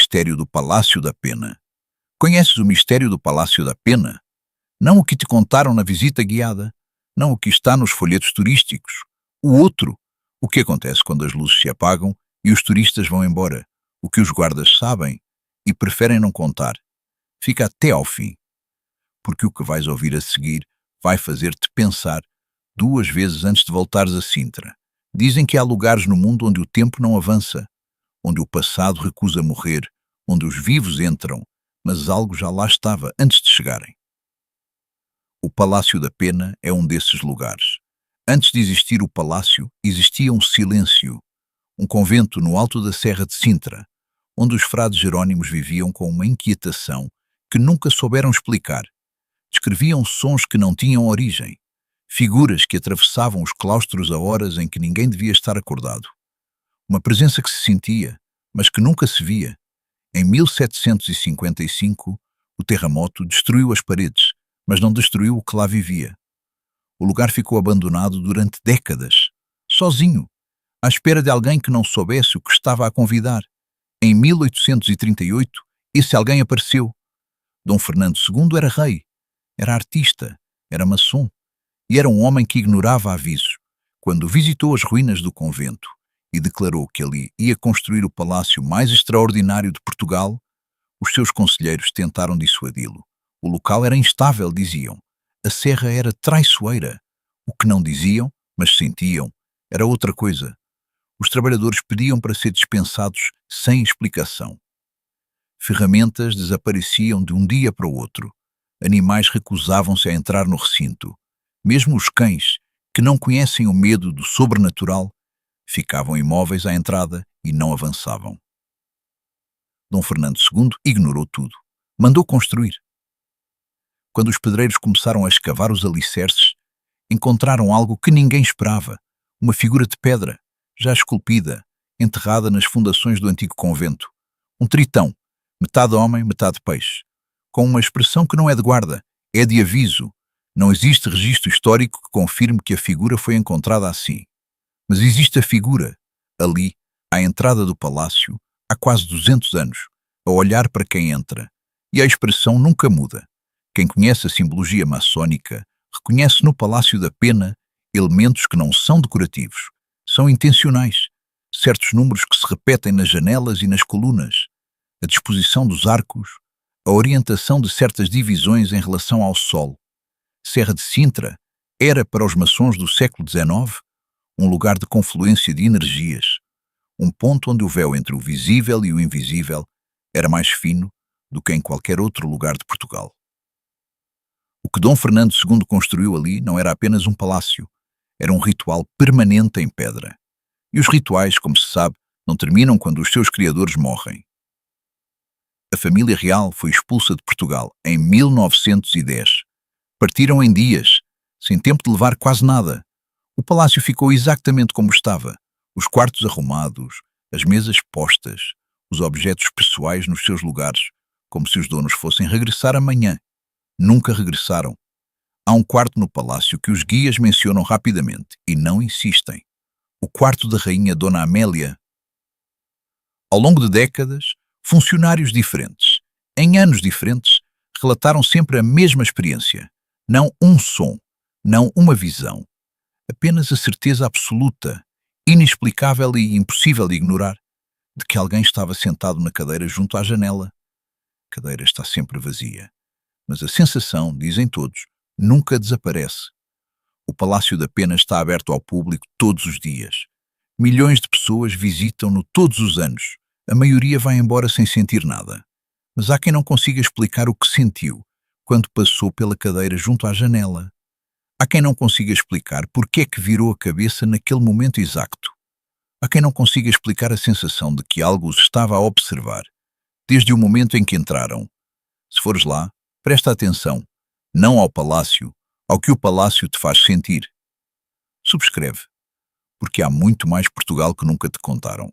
mistério do Palácio da Pena. Conheces o mistério do Palácio da Pena? Não o que te contaram na visita guiada, não o que está nos folhetos turísticos. O outro, o que acontece quando as luzes se apagam e os turistas vão embora, o que os guardas sabem e preferem não contar. Fica até ao fim, porque o que vais ouvir a seguir vai fazer-te pensar 2 vezes antes de voltares a Sintra. Dizem que há lugares no mundo onde o tempo não avança, onde o passado recusa morrer, onde os vivos entram, mas algo já lá estava antes de chegarem. O Palácio da Pena é um desses lugares. Antes de existir o palácio, existia um silêncio, um convento no alto da Serra de Sintra, onde os frades jerônimos viviam com uma inquietação que nunca souberam explicar. Descreviam sons que não tinham origem, figuras que atravessavam os claustros a horas em que ninguém devia estar acordado. Uma presença que se sentia, mas que nunca se via. Em 1755, o terremoto destruiu as paredes, mas não destruiu o que lá vivia. O lugar ficou abandonado durante décadas, sozinho, à espera de alguém que não soubesse o que estava a convidar. Em 1838, esse alguém apareceu. Dom Fernando II era rei, era artista, era maçom, e era um homem que ignorava avisos. Quando visitou as ruínas do convento e declarou que ali ia construir o palácio mais extraordinário de Portugal, os seus conselheiros tentaram dissuadi-lo. O local era instável, diziam. A serra era traiçoeira. O que não diziam, mas sentiam, era outra coisa. Os trabalhadores pediam para ser dispensados sem explicação. Ferramentas desapareciam de um dia para o outro. Animais recusavam-se a entrar no recinto. Mesmo os cães, que não conhecem o medo do sobrenatural, ficavam imóveis à entrada e não avançavam. Dom Fernando II ignorou tudo. Mandou construir. Quando os pedreiros começaram a escavar os alicerces, encontraram algo que ninguém esperava, uma figura de pedra, já esculpida, enterrada nas fundações do antigo convento. Um tritão, metade homem, metade peixe, com uma expressão que não é de guarda, é de aviso. Não existe registro histórico que confirme que a figura foi encontrada assim. Mas existe a figura, ali, à entrada do palácio, há quase 200 anos, a olhar para quem entra, e a expressão nunca muda. Quem conhece a simbologia maçónica reconhece no Palácio da Pena elementos que não são decorativos, são intencionais. Certos números que se repetem nas janelas e nas colunas, a disposição dos arcos, a orientação de certas divisões em relação ao sol. Serra de Sintra era, para os maçons do século XIX, um lugar de confluência de energias, um ponto onde o véu entre o visível e o invisível era mais fino do que em qualquer outro lugar de Portugal. O que Dom Fernando II construiu ali não era apenas um palácio, era um ritual permanente em pedra. E os rituais, como se sabe, não terminam quando os seus criadores morrem. A família real foi expulsa de Portugal em 1910. Partiram em dias, sem tempo de levar quase nada. O palácio ficou exatamente como estava, os quartos arrumados, as mesas postas, os objetos pessoais nos seus lugares, como se os donos fossem regressar amanhã. Nunca regressaram. Há um quarto no palácio que os guias mencionam rapidamente e não insistem. O quarto da rainha Dona Amélia. Ao longo de décadas, funcionários diferentes, em anos diferentes, relataram sempre a mesma experiência. Não um som, não uma visão. Apenas a certeza absoluta, inexplicável e impossível de ignorar, de que alguém estava sentado na cadeira junto à janela. A cadeira está sempre vazia. Mas a sensação, dizem todos, nunca desaparece. O Palácio da Pena está aberto ao público todos os dias. Milhões de pessoas visitam-no todos os anos. A maioria vai embora sem sentir nada. Mas há quem não consiga explicar o que sentiu quando passou pela cadeira junto à janela. Há quem não consiga explicar porque é que virou a cabeça naquele momento exato. Há quem não consiga explicar a sensação de que algo os estava a observar, desde o momento em que entraram. Se fores lá, presta atenção, não ao palácio, ao que o palácio te faz sentir. Subscreve, porque há muito mais Portugal que nunca te contaram.